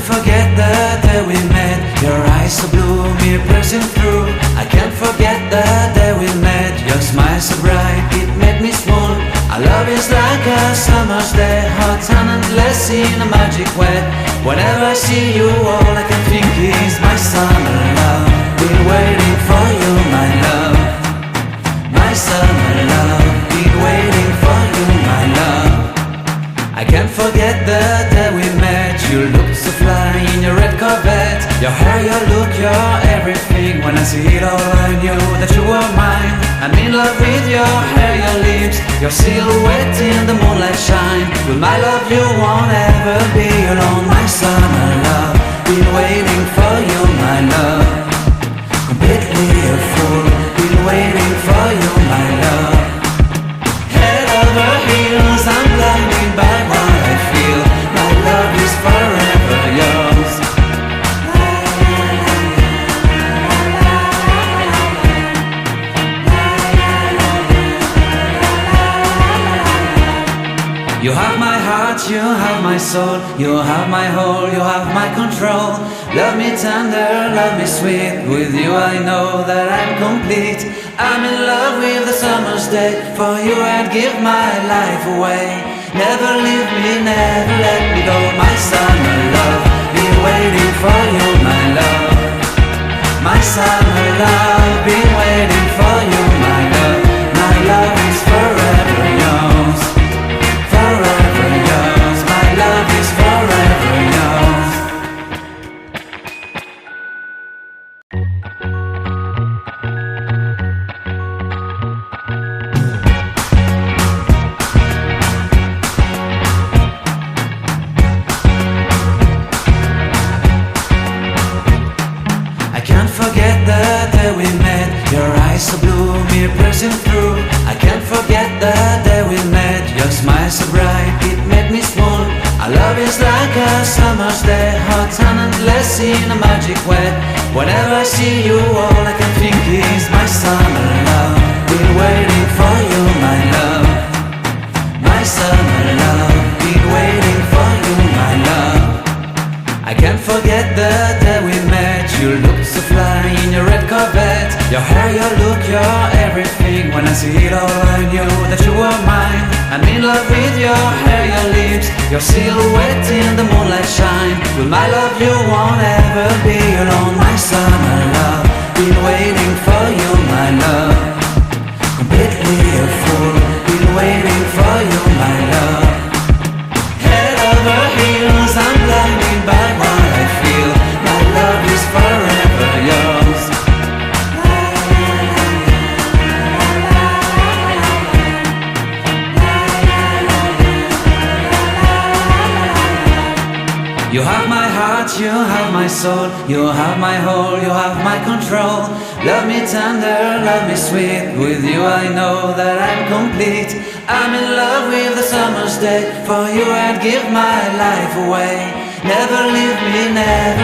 Forget the day we met, your eyes so blue, me pressing through. I can't forget the day we met, your smile so bright, it made me swoon. Our love is like a summer's day, hot and endless in a magic way. Whenever I see you, all I can think is my summer love. Been waiting for you, my love. My summer love, been waiting for you, my love. I can't forget the day we met. You looked so fly in your red Corvette. Your hair, your look, your everything. When I see it all, I knew that you were mine. I'm in love with your hair, your lips, your silhouette in the moonlight shine. With my love you won't ever be alone. My summer love, been waiting for you, my love. Completely a fool, been waiting for you, my love. Head over heels, I'm blinded by what I feel. My love is forever yours. You have my heart, you have my soul, you have my whole, you have my control. Love me tender, love me sweet, with you I know that I'm complete. I'm in love with the summer's day, for you I'd give my life away. Never leave me, never let me go, my summer love. Been waiting for you, my love. My summer love, been waiting for you, my love. My love is forever yours. Forever yours, my love is forever yours. I can't forget the day we met, your eyes so blue, me pressing through. I can't forget the day we met, your smile so bright, it made me swoon. Our love is like a summer's day, hot and endless in a magic way. Whenever I see you, all I can think is my summer love. Been waiting for you, my love. My summer love, been waiting for you, my love. I can't forget the day we met. You looked so fly in your red Corvette. Your hair, your look, your everything. When I see it all, I knew that you were mine. I'm in love with your hair, your lips, your silhouette in the moonlight shine. With my love you won't ever be alone. My summer love, been waiting for you, my love. Completely a fool, been waiting for you, my love. Head over heels, I'm blinded by what I feel. My love is forever yours. You have my heart, you have my soul, you have my whole, you have my control. Love me tender, love me sweet, with you I know that I'm complete. I'm in love with the summer's day, for you I'd give my life away. Never leave me, never